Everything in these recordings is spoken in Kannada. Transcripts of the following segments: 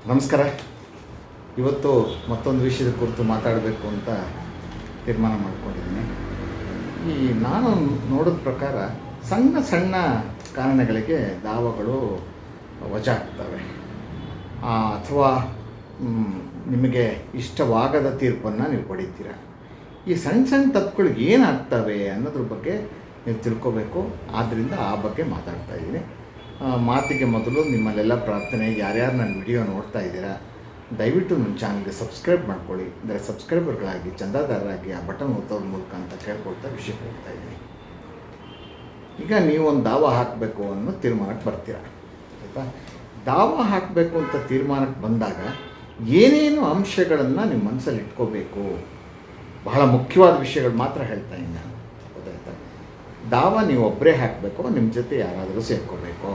ನಮಸ್ಕಾರ. ಇವತ್ತು ಮತ್ತೊಂದು ವಿಷಯದ ಕುರಿತು ಮಾತಾಡಬೇಕು ಅಂತ ತೀರ್ಮಾನ ಮಾಡಿಕೊಂಡಿದ್ದೀನಿ. ನಾನು ನೋಡಿದ ಪ್ರಕಾರ ಸಣ್ಣ ಸಣ್ಣ ಕಾರಣಗಳಿಗೆ ದಾವಗಳು ವಜಾ ಆಗ್ತವೆ, ಅಥವಾ ನಿಮಗೆ ಇಷ್ಟವಾಗದ ತೀರ್ಪನ್ನು ನೀವು ಪಡಿತೀರ. ಈ ಸಣ್ಣ ಸಣ್ಣ ತಪ್ಪುಗಳಿಗೆ ಏನಾಗ್ತವೆ ಅನ್ನೋದ್ರ ಬಗ್ಗೆ ನೀವು ತಿಳ್ಕೋಬೇಕು. ಆದ್ದರಿಂದ ಆ ಬಗ್ಗೆ ಮಾತಾಡ್ತಾ ಇದ್ದೀನಿ. ಮಾತಿಗೆ ಮೊದಲು ನಿಮ್ಮಲ್ಲೆಲ್ಲ ಪ್ರಾರ್ಥನೆ, ಯಾರ್ಯಾರು ನನ್ನ ವಿಡಿಯೋ ನೋಡ್ತಾ ಇದ್ದೀರಾ ದಯವಿಟ್ಟು ನನ್ನ ಚಾನಲ್ಗೆ ಸಬ್ಸ್ಕ್ರೈಬ್ ಮಾಡ್ಕೊಳ್ಳಿ. ಅಂದರೆ ಸಬ್ಸ್ಕ್ರೈಬರ್ಗಳಾಗಿ, ಚಂದಾದಾರರಾಗಿ ಆ ಬಟನ್ ಒತ್ತೋದ್ರ ಮೂಲಕ ಅಂತ ಕೇಳ್ಕೊಳ್ತಾ ವಿಷಯಕ್ಕೆ ಹೋಗ್ತಾ ಇದ್ದೀನಿ. ಈಗ ನೀವೊಂದು ದಾವ ಹಾಕಬೇಕು ಅನ್ನೋ ತೀರ್ಮಾನಕ್ಕೆ ಬರ್ತೀರ, ಆಯಿತಾ? ದಾವ ಹಾಕಬೇಕು ಅಂತ ತೀರ್ಮಾನಕ್ಕೆ ಬಂದಾಗ ಏನೇನು ಅಂಶಗಳನ್ನು ನಿಮ್ಮ ಮನಸ್ಸಲ್ಲಿ ಇಟ್ಕೋಬೇಕು, ಬಹಳ ಮುಖ್ಯವಾದ ವಿಷಯಗಳು ಮಾತ್ರ ಹೇಳ್ತಾ ಇದ್ದೀನಿ ನಾನು, ಗೊತ್ತಾಯ್ತಾ? ದಾವ ನೀವು ಒಬ್ಬರೇ ಹಾಕಬೇಕು, ನಿಮ್ಮ ಜೊತೆ ಯಾರಾದರೂ ಸೇರ್ಕೋಬೇಕು.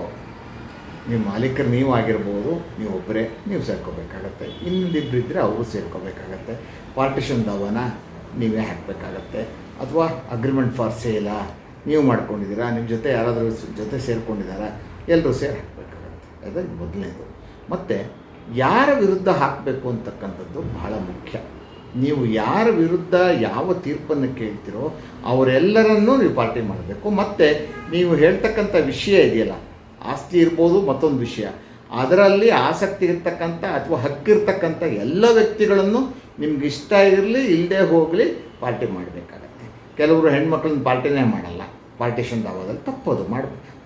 ನೀವು ಮಾಲೀಕರು ನೀವು ಆಗಿರ್ಬೋದು, ನೀವು ಒಬ್ಬರೇ ನೀವು ಸೇರ್ಕೋಬೇಕಾಗತ್ತೆ. ಇನ್ನೊಂದಿಬ್ಬರಿದ್ದರೆ ಅವರು ಸೇರ್ಕೋಬೇಕಾಗತ್ತೆ. ಪಾರ್ಟಿಷನ್ ದಾವನ ನೀವೇ ಹಾಕಬೇಕಾಗತ್ತೆ. ಅಥವಾ ಅಗ್ರಿಮೆಂಟ್ ಫಾರ್ ಸೇಲಾ ನೀವು ಮಾಡ್ಕೊಂಡಿದ್ದೀರಾ, ನಿಮ್ಮ ಜೊತೆ ಯಾರಾದರೂ ಜೊತೆ ಸೇರಿಕೊಂಡಿದ್ದಾರಾ, ಎಲ್ಲರೂ ಸೇರಿ ಹಾಕಬೇಕಾಗತ್ತೆ. ಅದು ಮೊದಲನೇದು. ಮತ್ತು ಯಾರ ವಿರುದ್ಧ ಹಾಕಬೇಕು ಅಂತಕ್ಕಂಥದ್ದು ಬಹಳ ಮುಖ್ಯ. ನೀವು ಯಾರ ವಿರುದ್ಧ ಯಾವ ತೀರ್ಪನ್ನು ಕೇಳ್ತೀರೋ ಅವರೆಲ್ಲರನ್ನೂ ನೀವು ಪಾರ್ಟಿ ಮಾಡಬೇಕು. ಮತ್ತು ನೀವು ಹೇಳ್ತಕ್ಕಂಥ ವಿಷಯ ಇದೆಯಲ್ಲ, ಆಸ್ತಿ ಇರ್ಬೋದು, ಮತ್ತೊಂದು ವಿಷಯ, ಅದರಲ್ಲಿ ಆಸಕ್ತಿ ಇರ್ತಕ್ಕಂಥ ಅಥವಾ ಹಕ್ಕಿರ್ತಕ್ಕಂಥ ಎಲ್ಲ ವ್ಯಕ್ತಿಗಳನ್ನು ನಿಮ್ಗೆ ಇಷ್ಟ ಇರಲಿ ಇಲ್ಲದೆ ಹೋಗಲಿ ಪಾರ್ಟಿ ಮಾಡಬೇಕಾಗತ್ತೆ. ಕೆಲವರು ಹೆಣ್ಮಕ್ಳನ್ನ ಪಾರ್ಟಿನೇ ಮಾಡಲ್ಲ, ಪಾರ್ಟಿಷನ್ ದಾವದಲ್ಲಿ ತಪ್ಪೋದು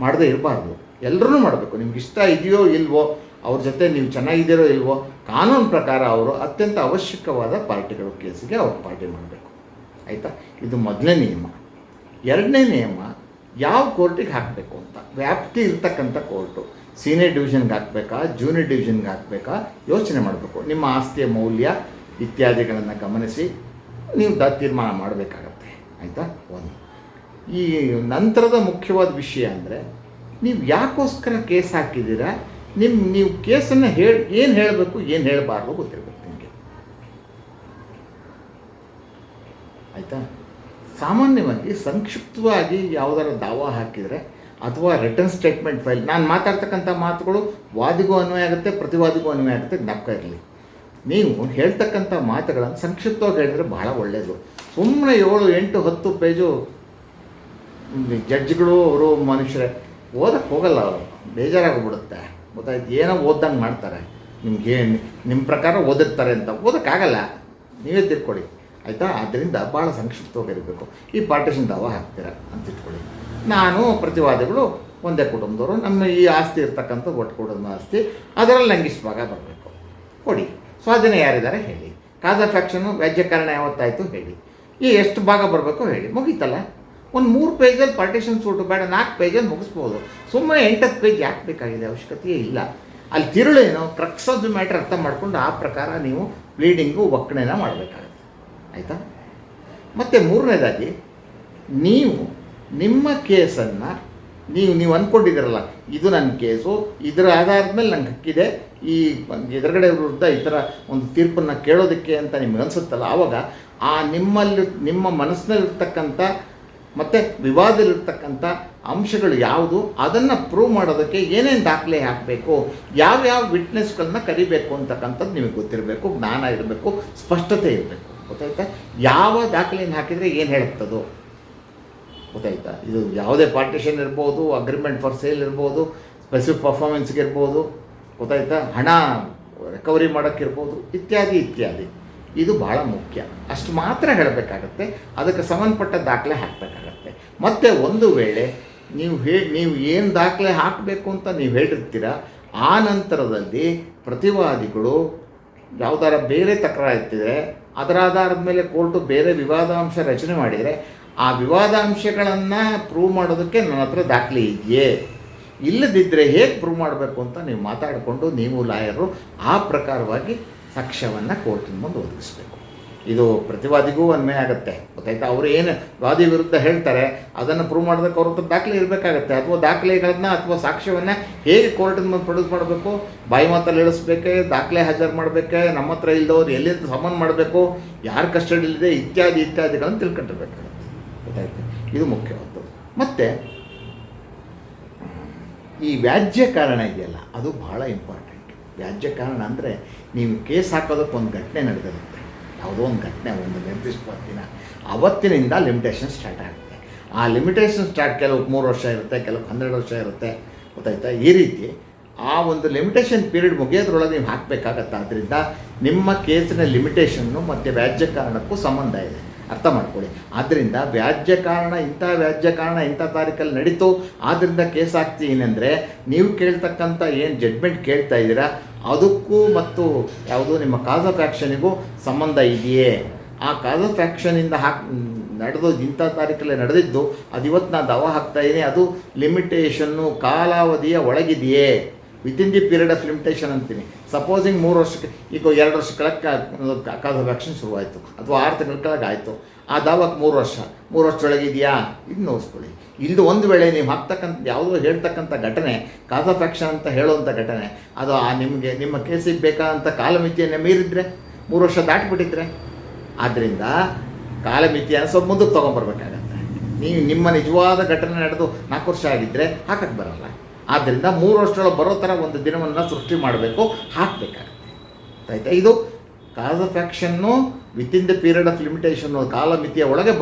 ಮಾಡದೇ ಇರಬಾರ್ದು. ಎಲ್ಲರೂ ಮಾಡಬೇಕು. ನಿಮ್ಗೆ ಇಷ್ಟ ಇದೆಯೋ ಇಲ್ವೋ, ಅವ್ರ ಜೊತೆ ನೀವು ಚೆನ್ನಾಗಿದ್ದೀರೋ ಇಲ್ವೋ, ಕಾನೂನು ಪ್ರಕಾರ ಅವರು ಅತ್ಯಂತ ಅವಶ್ಯಕವಾದ ಪಾರ್ಟಿಗಳು ಕೇಸಿಗೆ ಅವ್ರು ಪಾರ್ಟಿ ಮಾಡಬೇಕು, ಆಯಿತಾ? ಇದು ಮೊದಲನೇ ನಿಯಮ. ಎರಡನೇ ನಿಯಮ, ಯಾವ ಕೋರ್ಟಿಗೆ ಹಾಕಬೇಕು ಅಂತ, ವ್ಯಾಪ್ತಿ ಇರ್ತಕ್ಕಂಥ ಕೋರ್ಟು. ಸೀನಿಯರ್ ಡಿವಿಷನ್ಗೆ ಹಾಕಬೇಕಾ, ಜೂನಿಯರ್ ಡಿವಿಷನ್ಗೆ ಹಾಕಬೇಕಾ ಯೋಚನೆ ಮಾಡಬೇಕು. ನಿಮ್ಮ ಆಸ್ತಿಯ ಮೌಲ್ಯ ಇತ್ಯಾದಿಗಳನ್ನು ಗಮನಿಸಿ ನೀವು ತೀರ್ಮಾನ ಮಾಡಬೇಕಾಗತ್ತೆ, ಆಯಿತಾ? ಒಂದು. ಈ ನಂತರದ ಮುಖ್ಯವಾದ ವಿಷಯ ಅಂದರೆ ನೀವು ಯಾಕೋಸ್ಕರ ಕೇಸ್ ಹಾಕಿದ್ದೀರಾ, ನೀವು ಕೇಸನ್ನು ಏನು ಹೇಳಬೇಕು ಏನು ಹೇಳಬಾರ್ದು ಗೊತ್ತಿರಬೇಕು ನಿಮಗೆ, ಆಯಿತಾ? ಸಾಮಾನ್ಯವಾಗಿ ಸಂಕ್ಷಿಪ್ತವಾಗಿ ಯಾವುದಾರ ದಾವ ಹಾಕಿದರೆ ಅಥವಾ ರಿಟರ್ನ್ ಸ್ಟೇಟ್ಮೆಂಟ್ ಫೈಲ್, ನಾನು ಮಾತಾಡ್ತಕ್ಕಂಥ ಮಾತುಗಳು ವಾದಿಗೂ ಅನ್ವಯ ಆಗುತ್ತೆ, ಪ್ರತಿವಾದಿಗೂ ಅನ್ವಯ ಆಗುತ್ತೆ, ಜ್ಞಾಪಕ ಇರಲಿ. ನೀವು ಹೇಳ್ತಕ್ಕಂಥ ಮಾತುಗಳನ್ನು ಸಂಕ್ಷಿಪ್ತವಾಗಿ ಹೇಳಿದರೆ ಬಹಳ ಒಳ್ಳೆಯದು. ಸುಮ್ಮನೆ 7, 8, 10 ಪೇಜು ಜಡ್ಜ್ಗಳು ಅವರು ಮನುಷ್ಯರೇ ಓದಕ್ಕೆ ಹೋಗಲ್ಲ, ಅವರು ಬೇಜಾರಾಗಿಬಿಡುತ್ತೆ, ಗೊತ್ತಾಯ್ತು? ಏನೋ ಓದ್ದಂಗೆ ಮಾಡ್ತಾರೆ. ನಿಮಗೆ ನಿಮ್ಮ ಪ್ರಕಾರ ಓದಿರ್ತಾರೆ ಅಂತ ಓದೋಕ್ಕಾಗಲ್ಲ, ನೀವೇ ತಿಳ್ಕೊಳ್ಳಿ, ಆಯಿತಾ? ಆದ್ದರಿಂದ ಭಾಳ ಸಂಕ್ಷಿಪ್ತವಾಗಿರಬೇಕು. ಈ ಪಾರ್ಟಿಷನ್ ದಾವ ಹಾಕ್ತೀರ ಅಂತ ಇಟ್ಕೊಳ್ಳಿ. ನಾನು ಪ್ರತಿವಾದಿಗಳು ಒಂದೇ ಕುಟುಂಬದವರು, ನಮ್ಮ ಈ ಆಸ್ತಿ ಇರ್ತಕ್ಕಂಥ ಒಟ್ಟು ಕುಟುಂಬ ಆಸ್ತಿ, ಅದರಲ್ಲಿ ನಂಗೆ ಇಷ್ಟು ಭಾಗ ಬರಬೇಕು ಕೊಡಿ. ಸ್ವಾಧೀನ ಯಾರಿದ್ದಾರೆ ಹೇಳಿ, ಕಾಸ್ ಆಫ್ ಆ್ಯಕ್ಷನು ವ್ಯಾಜ್ಯಕಾರಣ ಯಾವತ್ತಾಯಿತು ಹೇಳಿ, ಎಷ್ಟು ಭಾಗ ಬರಬೇಕು ಹೇಳಿ, ಮುಗೀತಲ್ಲ. ಒಂದು 3 ಪೇಜಲ್ಲಿ ಪಾರ್ಟಿಷನ್ ಸೂಟು ಬೇಡ, 4 ಪೇಜಲ್ಲಿ ಮುಗಿಸ್ಬೋದು. ಸುಮ್ಮನೆ 8 ಪೇಜ್ ಯಾಕೆ ಬೇಕಾಗಿದೆ, ಅವಶ್ಯಕತೆಯೇ ಇಲ್ಲ. ಅಲ್ಲಿ ತಿರುಳೇನು ಕ್ರಕ್ಸ್ ಆಫ್ ದಿ ಮ್ಯಾಟ್ರ್ ಅರ್ಥ ಮಾಡಿಕೊಂಡು ಆ ಪ್ರಕಾರ ನೀವು ಪ್ಲೀಡಿಂಗು ಒಕ್ಕಣೆನ ಮಾಡಬೇಕಾಗುತ್ತೆ, ಆಯಿತಾ? ಮತ್ತು ಮೂರನೇದಾಗಿ, ನೀವು ನಿಮ್ಮ ಕೇಸನ್ನು ನೀವು ಅಂದ್ಕೊಂಡಿದ್ದೀರಲ್ಲ, ಇದು ನನ್ನ ಕೇಸು, ಇದರ ಆಧಾರದ ಮೇಲೆ ನಂಗೆ ಹಕ್ಕಿದೆ ಈ ಎದುರುಗಡೆ ವಿರುದ್ಧ ಈ ಥರ ಒಂದು ತೀರ್ಪನ್ನು ಕೇಳೋದಕ್ಕೆ ಅಂತ ನಿಮ್ಗೆ ಅನಿಸುತ್ತಲ್ಲ, ಆವಾಗ ನಿಮ್ಮ ಮನಸ್ಸಿನಲ್ಲಿರ್ತಕ್ಕಂಥ ಮತ್ತು ವಿವಾದದಲ್ಲಿರ್ತಕ್ಕಂಥ ಅಂಶಗಳು ಯಾವುದು, ಅದನ್ನು ಪ್ರೂವ್ ಮಾಡೋದಕ್ಕೆ ಏನೇನು ದಾಖಲೆ ಹಾಕಬೇಕು, ಯಾವ್ಯಾವ ವಿಟ್ನೆಸ್ಗಳನ್ನ ಕರಿಬೇಕು ಅಂತಕ್ಕಂಥದ್ದು ನಿಮಗೆ ಗೊತ್ತಿರಬೇಕು, ಜ್ಞಾನ ಇರಬೇಕು, ಸ್ಪಷ್ಟತೆ ಇರಬೇಕು, ಗೊತ್ತಾಯ್ತಾ? ಯಾವ ದಾಖಲೆಯನ್ನು ಹಾಕಿದರೆ ಏನು ಹೇಳುತ್ತದೋ, ಗೊತ್ತಾಯ್ತಾ? ಇದು ಯಾವುದೇ ಪಾರ್ಟಿಷನ್ ಇರ್ಬೋದು, ಅಗ್ರಿಮೆಂಟ್ ಫಾರ್ ಸೇಲ್ ಇರ್ಬೋದು, ಸ್ಪೆಸಿಫಿಕ್ ಪರ್ಫಾರ್ಮೆನ್ಸ್ಗೆ ಇರ್ಬೋದು, ಗೊತ್ತಾಯ್ತಾ? ಹಣ ರಿಕವರಿ ಮಾಡೋಕ್ಕಿರ್ಬೋದು, ಇತ್ಯಾದಿ ಇತ್ಯಾದಿ. ಇದು ಬಹಳ ಮುಖ್ಯ. ಅಷ್ಟು ಮಾತ್ರ ಹೇಳಬೇಕಾಗತ್ತೆ, ಅದಕ್ಕೆ ಸಂಬಂಧಪಟ್ಟ ದಾಖಲೆ ಹಾಕಬೇಕಾಗತ್ತೆ. ಮತ್ತು ಒಂದು ವೇಳೆ ನೀವು ಏನು ದಾಖಲೆ ಹಾಕಬೇಕು ಅಂತ ನೀವು ಹೇಳಿರ್ತೀರ, ಆ ನಂತರದಲ್ಲಿ ಪ್ರತಿವಾದಿಗಳು ಯಾವುದಾರ ಬೇರೆ ತಕರಾರು ಎತ್ತಿದರೆ, ಅದರ ಆಧಾರದ ಮೇಲೆ ಕೋರ್ಟು ಬೇರೆ ವಿವಾದಾಂಶ ರಚನೆ ಮಾಡಿದರೆ, ಆ ವಿವಾದಾಂಶಗಳನ್ನು ಪ್ರೂವ್ ಮಾಡೋದಕ್ಕೆ ನನ್ನ ಹತ್ರ ದಾಖಲೆ ಇದೆಯೇ, ಇಲ್ಲದಿದ್ದರೆ ಹೇಗೆ ಪ್ರೂವ್ ಮಾಡಬೇಕು ಅಂತ ನೀವು ಮಾತಾಡಿಕೊಂಡು ನೀವು ಲಾಯರು ಆ ಪ್ರಕಾರವಾಗಿ ಸಾಕ್ಷ್ಯವನ್ನು ಕೋರ್ಟಿನ ಮುಂದೆ ಒದಗಿಸ್ಬೇಕು. ಇದು ಪ್ರತಿವಾದಿಗೂ ಅನ್ವಯ ಆಗುತ್ತೆ, ಗೊತ್ತಾಯ್ತಾ? ಅವರು ಏನು ವಾದಿ ವಿರುದ್ಧ ಹೇಳ್ತಾರೆ ಅದನ್ನು ಪ್ರೂವ್ ಮಾಡೋದಕ್ಕೆ ಅವ್ರ ಹತ್ರ ದಾಖಲೆ ಇರಬೇಕಾಗತ್ತೆ. ಅಥವಾ ದಾಖಲೆಗಳನ್ನ ಅಥವಾ ಸಾಕ್ಷ್ಯವನ್ನು ಹೇಗೆ ಕೋರ್ಟಿನ ಮುಂದೆ ಪ್ರೊಡ್ಯೂಸ್ ಮಾಡಬೇಕು, ಬಾಯಿ ಮಾತಲ್ಲಿ ಇಳಿಸ್ಬೇಕೆ, ದಾಖಲೆ ಹಾಜರು ಮಾಡಬೇಕೆ, ನಮ್ಮ ಹತ್ರ ಇಲ್ಲದವ್ರು ಎಲ್ಲಿಂದ ಸಮನ್ ಮಾಡಬೇಕು, ಯಾರ ಕಸ್ಟಡಿಲಿದೆ, ಇತ್ಯಾದಿಗಳನ್ನು ತಿಳ್ಕೊಂಡಿರ್ಬೇಕಾಗತ್ತೆ, ಗೊತ್ತಾಯ್ತು? ಇದು ಮುಖ್ಯವಾದ್ದು. ಮತ್ತು ಈ ವ್ಯಾಜ್ಯ ಕಾರಣ ಇದೆಯಲ್ಲ, ಅದು ಬಹಳ ಇಂಪಾರ್ಟೆಂಟ್. ವ್ಯಾಜ್ಯ ಕಾರಣ ಅಂದರೆ ನೀವು ಕೇಸ್ ಹಾಕೋದಕ್ಕೆ ಒಂದು ಘಟನೆ ನಡೆದಿರುತ್ತೆ, ಯಾವುದೋ ಒಂದು ಘಟನೆ, ಒಂದು ನಿರ್ದಿಷ್ಟವಾದ ದಿನ, ಅವತ್ತಿನಿಂದ ಲಿಮಿಟೇಷನ್ ಸ್ಟಾರ್ಟ್ ಆಗುತ್ತೆ. ಆ ಲಿಮಿಟೇಷನ್ ಸ್ಟಾರ್ಟ್ ಕೆಲವು 3 ವರ್ಷ ಇರುತ್ತೆ, ಕೆಲವು 12 ವರ್ಷ ಇರುತ್ತೆ, ಗೊತ್ತಾಯ್ತಾ? ಈ ರೀತಿ ಆ ಒಂದು ಲಿಮಿಟೇಷನ್ ಪೀರಿಯಡ್ ಮುಗಿಯೋದ್ರೊಳಗೆ ನೀವು ಹಾಕಬೇಕಾಗತ್ತೆ. ಆದ್ದರಿಂದ ನಿಮ್ಮ ಕೇಸಿನ ಲಿಮಿಟೇಷನ್ನು ಮತ್ತು ವ್ಯಾಜ್ಯ ಕಾರಣಕ್ಕೂ ಸಂಬಂಧ ಇದೆ, ಅರ್ಥ ಮಾಡ್ಕೊಳ್ಳಿ. ಆದ್ದರಿಂದ ವ್ಯಾಜ್ಯ ಕಾರಣ ಇಂಥ ತಾರೀಕಲ್ಲಿ ನಡೀತು, ಆದ್ದರಿಂದ ಕೇಸ್ ಹಾಕ್ತೀನಿ ಅಂದರೆ ನೀವು ಕೇಳ್ತಕ್ಕಂಥ ಏನು ಜಡ್ಮೆಂಟ್ ಕೇಳ್ತಾ ಇದ್ದೀರಾ ಅದಕ್ಕೂ ಮತ್ತು ಯಾವುದು ನಿಮ್ಮ ಕಾಸ್ ಆಫ್ ಆ್ಯಕ್ಷನಿಗೂ ಸಂಬಂಧ ಇದೆಯೇ? ಆ ಕಾಸ್ ಆಫ್ ಆ್ಯಕ್ಷನಿಂದ ನಡೆದು ಇಂಥ ತಾರೀಕಲ್ಲೇ ನಡೆದಿದ್ದು ಅದು ಇವತ್ತು ನಾನು ದಾವಾ ಹಾಕ್ತಾಯಿದ್ದೀನಿ, ಅದು ಲಿಮಿಟೇಷನ್ನು ಕಾಲಾವಧಿಯ ಒಳಗಿದೆಯೇ? Within the period of limitation ಅಂತೀನಿ. ಸಪೋಸಿಂಗ್ 3 ವರ್ಷಕ್ಕೆ, ಈಗ 2 ವರ್ಷ ಕೆಳಗೆ ಕಾಸ್ ಆಫ್ ಆ್ಯಕ್ಷನ್ ಶುರುವಾಯಿತು, ಅಥವಾ 6 ತಿಂಗಳ ಕೆಳಗೆ ಆಯಿತು, ಆ ದಾವಕ್ಕೆ 3 ವರ್ಷದೊಳಗೆ ಇದೆಯಾ? ಇದು ನೋಡಿಸ್ಕೊಳ್ಳಿ. ಇಲ್ಲದು ಒಂದು ವೇಳೆ ನೀವು ಹಾಕ್ತಕ್ಕಂಥ ಯಾವುದೋ ಹೇಳ್ತಕ್ಕಂಥ ಘಟನೆ ಕಾಸ್ ಆಫ್ ಆ್ಯಕ್ಷನ್ ಅಂತ ಹೇಳುವಂಥ ಘಟನೆ ಅದು ನಿಮ್ಮ ಕೇಸಿಗೆ ಬೇಕಾದಂಥ ಕಾಲಮಿತಿಯನ್ನು ಮೀರಿದರೆ 3 ವರ್ಷ ದಾಟಿಬಿಟ್ಟಿದ್ರೆ, ಆದ್ದರಿಂದ ಕಾಲಮಿತಿಯನ್ನು ಸ್ವಲ್ಪ ಮುಂದಕ್ಕೆ ತೊಗೊಂಬರ್ಬೇಕಾಗತ್ತೆ. ನಿಮ್ಮ ನಿಜವಾದ ಘಟನೆ ನಡೆದು 4 ವರ್ಷ ಆಗಿದ್ದರೆ ಹಾಕಕ್ಕೆ ಬರೋಲ್ಲ. ಆದ್ದರಿಂದ 3 ವರ್ಷದೊಳಗೆ ಬರೋ ಥರ ಒಂದು ದಿನವನ್ನು ಸೃಷ್ಟಿ ಮಾಡಬೇಕು, ಹಾಕಬೇಕಾಗತ್ತೆ. ಆಯಿತಾ? ಇದು cause of action within the period of limitation, ಕಾಲಮಿತಿಯ ಒಳಗೆ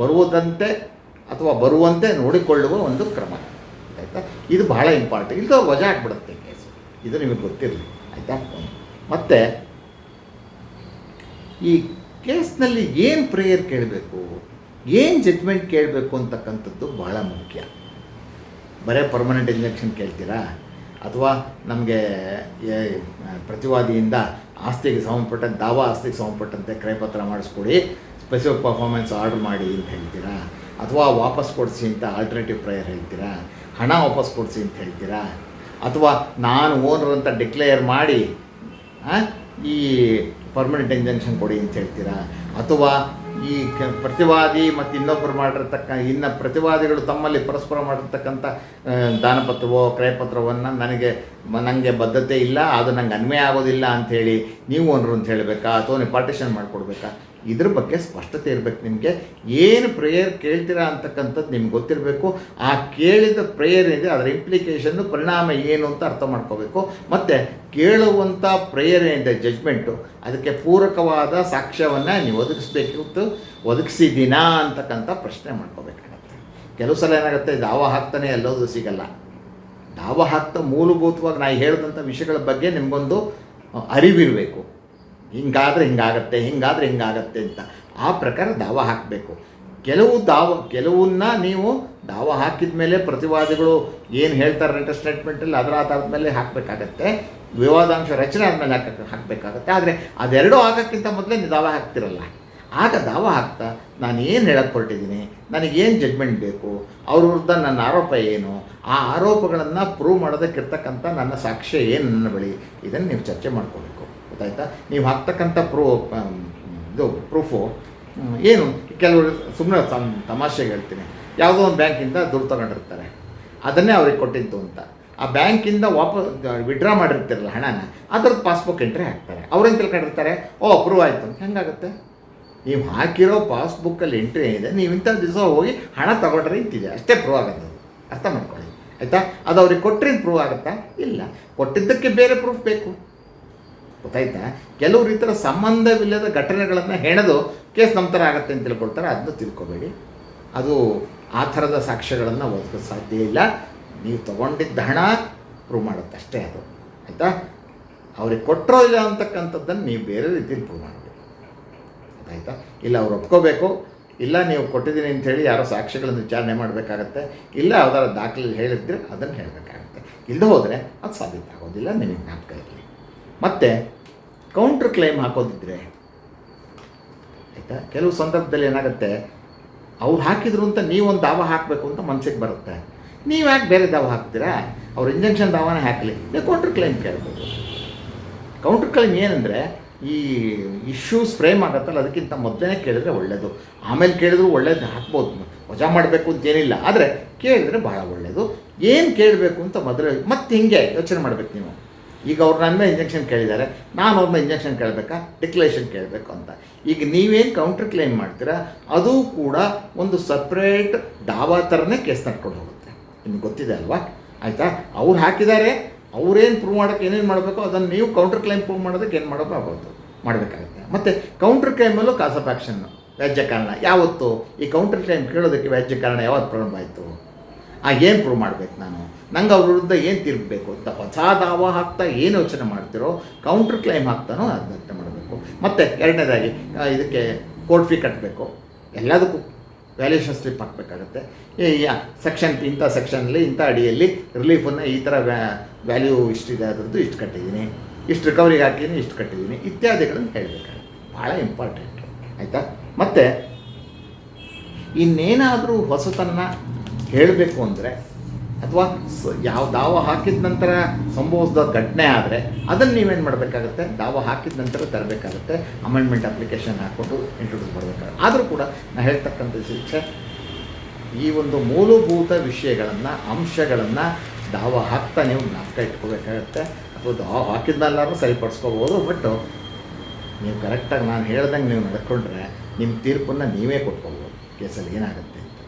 ಬರುವುದಂತೆ ಅಥವಾ ಬರುವಂತೆ ನೋಡಿಕೊಳ್ಳುವ ಒಂದು ಕ್ರಮ. ಆಯಿತಾ? ಇದು ಬಹಳ ಇಂಪಾರ್ಟೆಂಟ್. ಇದು ವಜಾ ಆಗಿಬಿಡುತ್ತೆ ಕೇಸು, ಇದು ನಿಮಗೆ ಗೊತ್ತಿರಲಿ. ಆಯಿತಾ? ಮತ್ತು ಈ ಕೇಸ್ನಲ್ಲಿ ಏನು ಪ್ರೇಯರ್ ಕೇಳಬೇಕು, ಏನು ಜಡ್ಜ್ಮೆಂಟ್ ಕೇಳಬೇಕು ಅಂತಕ್ಕಂಥದ್ದು ಬಹಳ ಮುಖ್ಯ. ಬರೀ ಪರ್ಮನೆಂಟ್ ಇಂಜೆಕ್ಷನ್ ಕೇಳ್ತೀರಾ, ಅಥವಾ ನಮಗೆ ಪ್ರತಿವಾದಿಯಿಂದ ಆಸ್ತಿಗೆ ಸಂಬಂಧಪಟ್ಟಂತೆ ಆಸ್ತಿಗೆ ಸಂಬಂಧಪಟ್ಟಂತೆ ಕ್ರಯಪತ್ರ ಮಾಡಿಸ್ಕೊಡಿ, ಸ್ಪೆಸಿಫಿಕ್ ಪರ್ಫಾರ್ಮೆನ್ಸ್ ಆರ್ಡರ್ ಮಾಡಿ ಅಂತ ಹೇಳ್ತೀರಾ, ಅಥವಾ ವಾಪಸ್ ಕೊಡಿಸಿ ಅಂತ ಆಲ್ಟರ್ನೇಟಿವ್ ಪ್ರೇಯರ್ ಹೇಳ್ತೀರಾ, ಹಣ ವಾಪಸ್ ಕೊಡಿಸಿ ಅಂತ ಹೇಳ್ತೀರಾ, ಅಥವಾ ನಾನು ಓನರ್ ಅಂತ ಡಿಕ್ಲೇರ್ ಮಾಡಿ ಈ ಪರ್ಮನೆಂಟ್ ಇಂಜೆಕ್ಷನ್ ಕೊಡಿ ಅಂತ ಹೇಳ್ತೀರಾ, ಅಥವಾ ಈ ಪ್ರತಿವಾದಿ ಮತ್ತು ಇನ್ನೊಬ್ಬರು ಇನ್ನು ಪ್ರತಿವಾದಿಗಳು ತಮ್ಮಲ್ಲಿ ಪರಸ್ಪರ ಮಾಡಿರ್ತಕ್ಕಂಥ ದಾನಪತ್ರವೋ ಕ್ರಯಪತ್ರವನ್ನು ನನಗೆ ಬದ್ಧತೆ ಇಲ್ಲ, ಅದು ನಂಗೆ ಅನ್ವಯ ಆಗೋದಿಲ್ಲ ಅಂಥೇಳಿ ನೀವು ಓನರು ಅಂತ ಹೇಳಬೇಕಾ, ಅಥವಾ ನೀವು ಪಾರ್ಟಿಷನ್ ಮಾಡಿಕೊಡ್ಬೇಕಾ? ಇದ್ರ ಬಗ್ಗೆ ಸ್ಪಷ್ಟತೆ ಇರಬೇಕು. ನಿಮಗೆ ಏನು ಪ್ರೇಯರ್ ಕೇಳ್ತೀರಾ ಅಂತಕ್ಕಂಥದ್ದು ನಿಮ್ಗೆ ಗೊತ್ತಿರಬೇಕು. ಆ ಕೇಳಿದ ಪ್ರೇಯರ್ ಏನಿದೆ ಅದರ ಇಂಪ್ಲಿಕೇಷನ್ನು, ಪರಿಣಾಮ ಏನು ಅಂತ ಅರ್ಥ ಮಾಡ್ಕೋಬೇಕು. ಮತ್ತು ಕೇಳುವಂಥ ಪ್ರೇಯರ್ ಏನಿದೆ ಜಡ್ಜ್ಮೆಂಟು, ಅದಕ್ಕೆ ಪೂರಕವಾದ ಸಾಕ್ಷ್ಯವನ್ನು ನೀವು ಒದಗಿಸಿದ್ದೀನಾ ಅಂತಕ್ಕಂಥ ಪ್ರಶ್ನೆ ಮಾಡ್ಕೋಬೇಕಾಗತ್ತೆ. ಕೆಲವು ಸಲ ಏನಾಗುತ್ತೆ, ದಾವಾ ಹಾಕ್ತಾನೆ ಎಲ್ಲೋದು ಸಿಗಲ್ಲ. ದಾವಾ ಹಾಕ್ತಾ ಮೂಲಭೂತವಾಗಿ ನಾನು ಹೇಳಿದಂಥ ವಿಷಯಗಳ ಬಗ್ಗೆ ನಿಮಗೊಂದು ಅರಿವಿರಬೇಕು. ಹಿಂಗಾದರೆ ಹಿಂಗಾಗತ್ತೆ ಅಂತ ಆ ಪ್ರಕಾರ ದಾವಾ ಹಾಕಬೇಕು. ಕೆಲವನ್ನ ನೀವು ದಾವಾ ಹಾಕಿದ ಮೇಲೆ ಪ್ರತಿವಾದಿಗಳು ಏನು ಹೇಳ್ತಾರೆ ರಿಟರ್ನ್ ಸ್ಟೇಟ್ಮೆಂಟಲ್ಲಿ ಅದರ ಆಧಾರದ ಮೇಲೆ ಹಾಕಬೇಕಾಗತ್ತೆ. ವಿವಾದಾಂಶ ರಚನೆ ಆದಮೇಲೆ ಹಾಕಬೇಕಾಗತ್ತೆ. ಆದರೆ ಅದೆರಡೂ ಆಗೋಕ್ಕಿಂತ ಮೊದಲೇ ನೀವು ದಾವಾ ಹಾಕ್ತಿರಲ್ಲ. ಆಗ ದಾವಾ ಹಾಕ್ತಾ ನಾನು ಏನು ಹೇಳಕ್ಕೆ ಹೊರಟಿದ್ದೀನಿ, ನನಗೇನು ಜಡ್ಮೆಂಟ್ ಬೇಕು, ಅವ್ರ ವಿರುದ್ಧ ನನ್ನ ಆರೋಪ ಏನು, ಆ ಆರೋಪಗಳನ್ನು ಪ್ರೂವ್ ಮಾಡೋದಕ್ಕಿರ್ತಕ್ಕಂಥ ನನ್ನ ಸಾಕ್ಷ್ಯ ಏನು ನನ್ನ ಬಳಿ, ಇದನ್ನು ನೀವು ಚರ್ಚೆ ಮಾಡ್ಕೋಬೇಕು. ಗೊತ್ತಾಯ್ತಾ? ನೀವು ಹಾಕ್ತಕ್ಕಂಥ ಪ್ರೂಫು ಏನು, ಕೆಲವರು ಸುಮ್ಮನೆ ತಮಾಷೆಗೆ ಹೇಳ್ತೀನಿ, ಯಾವುದೋ ಒಂದು ಬ್ಯಾಂಕಿಂದ ದುಡ್ಡು ತಗೊಂಡಿರ್ತಾರೆ, ಅದನ್ನೇ ಅವ್ರಿಗೆ ಕೊಟ್ಟಿದ್ದು ಅಂತ. ಆ ಬ್ಯಾಂಕಿಂದ ವಾಪಸ್ ವಿಡ್ರಾ ಮಾಡಿರ್ತಿರಲ್ಲ ಹಣನ, ಅದರದ್ದು ಪಾಸ್ಬುಕ್ ಎಂಟ್ರಿ ಹಾಕ್ತಾರೆ. ಅವ್ರೇನು ತಿಳ್ಕೊಂಡಿರ್ತಾರೆ, ಪ್ರೂವ್ ಆಯಿತು ಅಂತ. ಹೆಂಗಾಗುತ್ತೆ? ನೀವು ಹಾಕಿರೋ ಪಾಸ್ಬುಕ್ಕಲ್ಲಿ ಎಂಟ್ರಿ ಏನಿದೆ, ನೀವು ಇಂಥ ದಿವಸ ಹೋಗಿ ಹಣ ತಗೊಂಡ್ರೆ ಇಂತಿದೆ, ಅಷ್ಟೇ ಪ್ರೂವ್ ಆಗೋದು. ಅರ್ಥ ಮಾಡ್ಕೊಳ್ಳಿ. ಆಯಿತಾ? ಅದು ಅವ್ರಿಗೆ ಕೊಟ್ಟರೆ ಪ್ರೂವ್ ಆಗುತ್ತಾ? ಇಲ್ಲ. ಕೊಟ್ಟಿದ್ದಕ್ಕೆ ಬೇರೆ ಪ್ರೂಫ್ ಬೇಕು. ಗೊತ್ತಾಯ್ತಾ? ಕೆಲವರು ಈ ಥರ ಸಂಬಂಧವಿಲ್ಲದ ಘಟನೆಗಳನ್ನು ಹೆಣೆದು ಕೇಸ್ ನಮ್ಮ ಥರ ಆಗುತ್ತೆ ಅಂತ ತಿಳ್ಕೊಳ್ತಾರೆ. ಅದನ್ನು ತಿಳ್ಕೊಬೇಡಿ. ಅದು ಆ ಥರದ ಸಾಕ್ಷ್ಯಗಳನ್ನು ಒದಗಿಸೋಕ್ಕೆ ಸಾಧ್ಯ ಇಲ್ಲ. ನೀವು ತೊಗೊಂಡಿದ್ದ ಹಣ ಪ್ರೂವ್ ಮಾಡುತ್ತೆ ಅಷ್ಟೇ ಅದು. ಆಯಿತಾ? ಅವ್ರಿಗೆ ಕೊಟ್ಟರೋ ಇಲ್ಲ ಅಂತಕ್ಕಂಥದ್ದನ್ನು ನೀವು ಬೇರೆ ರೀತಿಯಲ್ಲಿ ಪ್ರೂವ್ ಮಾಡಬೇಕು. ಆಯಿತಾ? ಇಲ್ಲ ಅವ್ರು ಒಪ್ಕೋಬೇಕು, ಇಲ್ಲ ನೀವು ಕೊಟ್ಟಿದ್ದೀನಿ ಅಂಥೇಳಿ ಯಾರೋ ಸಾಕ್ಷ್ಯಗಳನ್ನು ವಿಚಾರಣೆ ಮಾಡಬೇಕಾಗತ್ತೆ, ಇಲ್ಲ ಯಾವ್ದಾರ ದಾಖಲೆ ಹೇಳಿದ್ರೆ ಅದನ್ನು ಹೇಳಬೇಕಾಗತ್ತೆ. ಇಲ್ಲದೆ ಹೋದರೆ ಅದು ಸಾಬೀತಾಗೋದಿಲ್ಲ. ನಿಮಗೆ ಜ್ಞಾಪಕ ಇರಲಿ. ಮತ್ತು ಕೌಂಟ್ರ್ ಕ್ಲೈಮ್ ಹಾಕೋದಿದ್ರೆ, ಆಯಿತಾ, ಕೆಲವು ಸಂದರ್ಭದಲ್ಲಿ ಏನಾಗುತ್ತೆ, ಅವ್ರು ಹಾಕಿದ್ರು ಅಂತ ನೀವೊಂದು ದಾವ ಹಾಕಬೇಕು ಅಂತ ಮನಸ್ಸಿಗೆ ಬರುತ್ತೆ. ನೀವು ಯಾಕೆ ಬೇರೆ ದಾವ ಹಾಕ್ತೀರಾ? ಅವ್ರು ಇಂಜೆಕ್ಷನ್ ದಾವಾನೇ ಹಾಕಲಿ, ನೀವು ಕೌಂಟ್ರ್ ಕ್ಲೈಮ್ ಕೇಳ್ಬೋದು. ಕೌಂಟ್ರ್ ಕ್ಲೈಮ್ ಏನಂದರೆ, ಈ ಇಶ್ಯೂಸ್ ಫ್ರೇಮ್ ಆಗುತ್ತಲ್ಲ ಅದಕ್ಕಿಂತ ಮೊದಲೇ ಕೇಳಿದ್ರೆ ಒಳ್ಳೆಯದು. ಆಮೇಲೆ ಕೇಳಿದ್ರು ಒಳ್ಳೇದು ಹಾಕ್ಬೋದು, ವಜಾ ಮಾಡಬೇಕು ಅಂತೇನಿಲ್ಲ, ಆದರೆ ಕೇಳಿದ್ರೆ ಭಾಳ ಒಳ್ಳೆಯದು. ಏನು ಕೇಳಬೇಕು ಅಂತ ಮೊದಲು ಮತ್ತೆ ಹಿಂಗೆ ಯೋಚನೆ ಮಾಡಬೇಕು ನೀವು. ಈಗ ಅವ್ರು ನನ್ನ ಮೇಲೆ ಇಂಜೆಕ್ಷನ್ ಕೇಳಿದ್ದಾರೆ, ನಾನು ಅವ್ರನ್ನ ಇಂಜೆಕ್ಷನ್ ಕೇಳಬೇಕಾ, ಡಿಕ್ಲೇಷನ್ ಕೇಳಬೇಕು ಅಂತ. ಈಗ ನೀವೇನು ಕೌಂಟ್ರ್ ಕ್ಲೈಮ್ ಮಾಡ್ತೀರಾ ಅದು ಕೂಡ ಒಂದು ಸಪ್ರೇಟ್ ದಾವಾ ಥರನೇ ಕೇಸ್ ನಡ್ಕೊಂಡು ಹೋಗುತ್ತೆ. ನಿಮ್ಗೆ ಗೊತ್ತಿದೆ ಅಲ್ವಾ? ಆಯಿತಾ? ಅವ್ರು ಹಾಕಿದ್ದಾರೆ, ಅವ್ರೇನು ಪ್ರೂವ್ ಮಾಡೋಕ್ಕೆ ಏನೇನು ಮಾಡಬೇಕು ಅದನ್ನು ನೀವು ಕೌಂಟರ್ ಕ್ಲೈಮ್ ಪ್ರೂವ್ ಮಾಡೋದಕ್ಕೆ ಏನು ಮಾಡೋಕ್ಕಾಗೋದು ಮಾಡಬೇಕಾಗುತ್ತೆ. ಮತ್ತು ಕೌಂಟರ್ ಕ್ಲೈಮಲ್ಲೂ ಕಾಸ್ ಆಫ್ ಆ್ಯಕ್ಷನ್ನು ವ್ಯಾಜ್ಯ ಕಾರಣ ಯಾವತ್ತು ಈ ಕೌಂಟರ್ ಕ್ಲೈಮ್ ಕೇಳೋದಕ್ಕೆ ವ್ಯಾಜ್ಯ ಕಾರಣ ಯಾವತ್ತು ಪ್ರಾರಂಭ ಆಯಿತು, ಏನು ಪ್ರೂವ್ ಮಾಡಬೇಕು ನಾನು, ನಂಗೆ ಅವ್ರ ವಿರುದ್ಧ ಏನು ತೀರ್ಪಬೇಕು ಅಂತ ಹೊಸ ದಾವ ಹಾಕ್ತಾ ಏನು ಯೋಚನೆ ಮಾಡ್ತಿರೋ ಕೌಂಟರ್ ಕ್ಲೈಮ್ ಹಾಕ್ತಾನೋ ಅದನ್ನ ಅರ್ಥ ಮಾಡಬೇಕು. ಮತ್ತು ಎರಡನೇದಾಗಿ ಇದಕ್ಕೆ ಕೋರ್ಟ್ ಫೀ ಕಟ್ಟಬೇಕು, ಎಲ್ಲದಕ್ಕೂ ವ್ಯಾಲ್ಯೂಷನ್ ಸ್ಲಿಪ್ ಹಾಕಬೇಕಾಗತ್ತೆ. ಸೆಕ್ಷನ್ ಇಂಥ ಸೆಕ್ಷನಲ್ಲಿ ಇಂಥ ಅಡಿಯಲ್ಲಿ ರಿಲೀಫನ್ನು ಈ ಥರ ವ್ಯಾಲ್ಯೂ ಇಷ್ಟಿದೆ ಅದರದ್ದು ಇಷ್ಟು ಕಟ್ಟಿದ್ದೀನಿ, ಇಷ್ಟು ರಿಕವರಿಗೆ ಹಾಕಿದ್ದೀನಿ ಇಷ್ಟು ಕಟ್ಟಿದ್ದೀನಿ ಇತ್ಯಾದಿಗಳನ್ನು ಹೇಳಬೇಕಾಗುತ್ತೆ. ಭಾಳ ಇಂಪಾರ್ಟೆಂಟ್ ಆಯಿತಾ. ಮತ್ತು ಇನ್ನೇನಾದರೂ ಹೊಸತನ್ನು ಹೇಳಬೇಕು ಅಂದರೆ ಅಥವಾ ಯಾವ ದಾವ ಹಾಕಿದ ನಂತರ ಸಂಭವಿಸಿದ ಘಟನೆ ಆದರೆ ಅದನ್ನು ನೀವೇನು ಮಾಡಬೇಕಾಗುತ್ತೆ, ದಾವ ಹಾಕಿದ ನಂತರ ತರಬೇಕಾಗುತ್ತೆ, ಅಮೆಂಡ್ಮೆಂಟ್ ಅಪ್ಲಿಕೇಶನ್ ಹಾಕ್ಕೊಂಡು ಇಂಟ್ರೊಡ್ಯೂಸ್ ಮಾಡಬೇಕಾಗುತ್ತೆ. ಆದರೂ ಕೂಡ ನಾನು ಹೇಳ್ತಕ್ಕಂಥ ಶಿಕ್ಷೆ ಈ ಒಂದು ಮೂಲಭೂತ ವಿಷಯಗಳನ್ನು ಅಂಶಗಳನ್ನು ದಾವ ಹಾಕ್ತಾ ನೀವು ಜ್ಞಾಪಕ ಇಟ್ಕೋಬೇಕಾಗತ್ತೆ. ಅಥವಾ ದಾವ ಹಾಕಿದ್ಮೇಲಾದ್ರೂ ಸರಿಪಡಿಸ್ಕೋಬೋದು, ಬಟ್ ನೀವು ಕರೆಕ್ಟಾಗಿ ನಾನು ಹೇಳ್ದಂಗೆ ನೀವು ನಡ್ಕೊಂಡ್ರೆ ನಿಮ್ಮ ತೀರ್ಪನ್ನು ನೀವೇ ಕೊಟ್ಕೋಬೋದು ಕೇಸಲ್ಲಿ ಏನಾಗುತ್ತೆ ಅಂತ.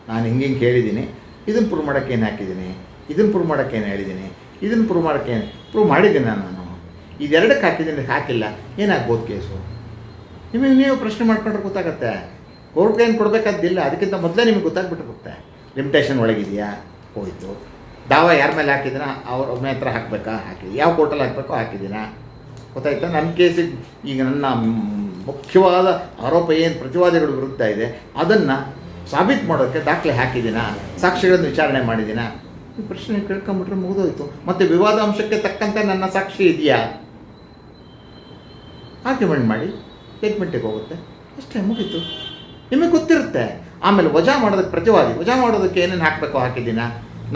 ನಾನು ಹಿಂಗೆ ಕೇಳಿದ್ದೀನಿ, ಇದನ್ನು ಪ್ರೂವ್ ಮಾಡೋಕ್ಕೆ ಏನು ಹಾಕಿದ್ದೀನಿ, ಇದನ್ನು ಪ್ರೂವ್ ಮಾಡೋಕ್ಕೆ ಏನು ಹೇಳಿದ್ದೀನಿ, ಇದನ್ನು ಪ್ರೂವ್ ಮಾಡೋಕ್ಕೆ ಏನು ಪ್ರೂವ್ ಮಾಡಿದ್ದೀನಿ ನಾನು, ಇದೆರಡಕ್ಕೆ ಹಾಕಿದ್ದೀನಿ ಹಾಕಿಲ್ಲ, ಏನಾಗ್ಬೋದು ಕೇಸು, ನಿಮಗೆ ನೀವು ಪ್ರಶ್ನೆ ಮಾಡ್ಕೊಂಡ್ರೆ ಗೊತ್ತಾಗುತ್ತೆ. ಕೋರ್ಟ್ಗೆ ಏನು ಕೊಡಬೇಕಾದ್ದಿಲ್ಲ, ಅದಕ್ಕಿಂತ ಮೊದಲೇ ನಿಮಗೆ ಗೊತ್ತಾಗ್ಬಿಟ್ಟಿರುತ್ತೆ. ಲಿಮಿಟೇಷನ್ ಒಳಗಿದೆಯಾ ಹೋಯಿತು, ದಾವ ಯಾರ ಮೇಲೆ ಹಾಕಿದ್ದೀನ ಅವ್ರ ಒಬ್ಬನೇ ಹತ್ರ ಹಾಕಬೇಕಾ ಹಾಕಿದ್ದೀನಿ, ಯಾವ ಕೋರ್ಟಲ್ಲಿ ಹಾಕಬೇಕೋ ಹಾಕಿದ್ದೀನ ಗೊತ್ತಾಯ್ತಾ. ನನ್ನ ಕೇಸಿಗೆ ಈಗ ನನ್ನ ಮುಖ್ಯವಾದ ಆರೋಪ ಏನು ಪ್ರತಿವಾದಿಗಳ ವಿರುದ್ಧ ಇದೆ ಅದನ್ನು ಸಾಬೀತು ಮಾಡೋಕ್ಕೆ ದಾಖಲೆ ಹಾಕಿದ್ದೀನ, ಸಾಕ್ಷಿಗಳನ್ನು ವಿಚಾರಣೆ ಮಾಡಿದ್ದೀನ, ಈ ಪ್ರಶ್ನೆ ಕೇಳ್ಕೊಂಬಿಟ್ರೆ ಮುಗಿದೋಯ್ತು. ಮತ್ತು ವಿವಾದ ಅಂಶಕ್ಕೆ ತಕ್ಕಂತೆ ನನ್ನ ಸಾಕ್ಷಿ ಇದೆಯಾ ಆರ್ಗ್ಯುಮೆಂಟ್ ಮಾಡಿ ಸ್ಟೇಟ್ಮೆಂಟಿಗೆ ಹೋಗುತ್ತೆ, ಅಷ್ಟೇ ಮುಗೀತು. ನಿಮಗೆ ಗೊತ್ತಿರುತ್ತೆ. ಆಮೇಲೆ ವಜಾ ಮಾಡೋದಕ್ಕೆ ಪ್ರತಿವಾದಿ ವಜಾ ಮಾಡೋದಕ್ಕೆ ಏನೇನು ಹಾಕಬೇಕೋ ಹಾಕಿದ್ದೀನ,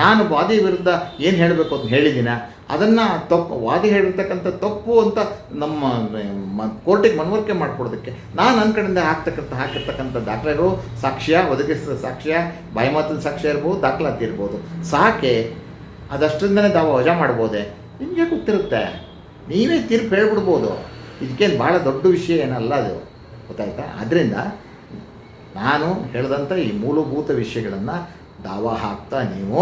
ನಾನು ವಾದಿ ವಿರುದ್ಧ ಏನು ಹೇಳಬೇಕು ಅಂತ ಹೇಳಿದ್ದೀನ, ಅದನ್ನು ತಪ್ಪು ವಾದಿ ಹೇಳಿರ್ತಕ್ಕಂಥ ತಪ್ಪು ಅಂತ ನಮ್ಮ ಕೋರ್ಟಿಗೆ ಮನವರಿಕೆ ಮಾಡಿಕೊಡೋದಕ್ಕೆ ನಾನು ನನ್ನ ಕಡೆಯಿಂದ ಹಾಕಿರ್ತಕ್ಕಂಥ ದಾಖಲೆಗಳು, ಸಾಕ್ಷ್ಯ ಒದಗಿಸಿದ ಸಾಕ್ಷ್ಯ, ಬಾಯಿ ಮಾತಿನ ಸಾಕ್ಷ್ಯ ಇರ್ಬೋದು, ದಾಖಲಾತಿ ಇರ್ಬೋದು, ಸಾಕೆ ಅದಷ್ಟರಿಂದನೇ ದಾವ ವಜಾ ಮಾಡ್ಬೋದೆ, ನಿಮಗೆ ಗೊತ್ತಿರುತ್ತೆ. ನೀವೇ ತೀರ್ಪು ಹೇಳ್ಬಿಡ್ಬೋದು. ಇದಕ್ಕೇನು ಭಾಳ ದೊಡ್ಡ ವಿಷಯ ಏನಲ್ಲ ಅದು, ಗೊತ್ತಾಯ್ತಾ. ಆದ್ದರಿಂದ ನಾನು ಹೇಳಿದಂಥ ಈ ಮೂಲಭೂತ ವಿಷಯಗಳನ್ನು ದಾವ ಹಾಕ್ತಾ ನೀವು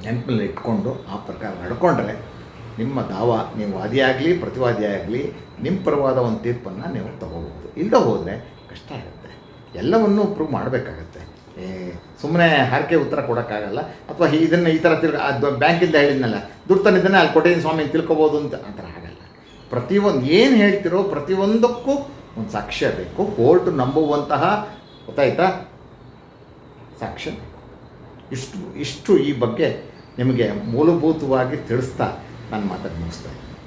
ನೆನಪಲ್ಲಿ ಇಟ್ಕೊಂಡು ಆ ಪ್ರಕಾರ ನಡ್ಕೊಂಡ್ರೆ ನಿಮ್ಮ ದಾವ ನೀವು ವಾದಿಯಾಗಲಿ ಪ್ರತಿವಾದಿಯಾಗಲಿ ನಿಮ್ಮ ಪರವಾದ ಒಂದು ತೀರ್ಪನ್ನು ನೀವು ತಗೋಬೋದು. ಇಲ್ಲದೆ ಹೋದರೆ ಕಷ್ಟ ಆಗುತ್ತೆ, ಎಲ್ಲವನ್ನೂ ಪ್ರೂವ್ ಮಾಡಬೇಕಾಗತ್ತೆ. ಸುಮ್ಮನೆ ಹಾರಿಕೆ ಉತ್ತರ ಕೊಡೋಕ್ಕಾಗಲ್ಲ. ಅಥವಾ ಇದನ್ನು ಈ ಥರ ಬ್ಯಾಂಕಿಂದ ಹೇಳಿದ್ನಲ್ಲ ದುಡ್ಡು ತಂದಿದ್ದಾನೆ ಅಲ್ಲಿ ಕೊಟ್ಟಿದ್ದೀನಿ ಸ್ವಾಮಿ ತಿಳ್ಕೊಬೋದು ಅಂತ ಆ ಥರ ಆಗಲ್ಲ. ಪ್ರತಿಯೊಂದು ಏನು ಹೇಳ್ತಿರೋ ಪ್ರತಿಯೊಂದಕ್ಕೂ ಒಂದು ಸಾಕ್ಷ್ಯ ಬೇಕು, ಕೋರ್ಟ್ ನಂಬುವಂತಹ, ಗೊತ್ತಾಯ್ತಾ, ಸಾಕ್ಷ್ಯ. ಇಷ್ಟು ಈ ಬಗ್ಗೆ ನಿಮಗೆ ಮೂಲಭೂತವಾಗಿ ತಿಳಿಸ್ತಾ ನಾನು ಮಾತಾಡಿ ಮುಗಿಸ್ತಾ ಇದ್ದೀನಿ.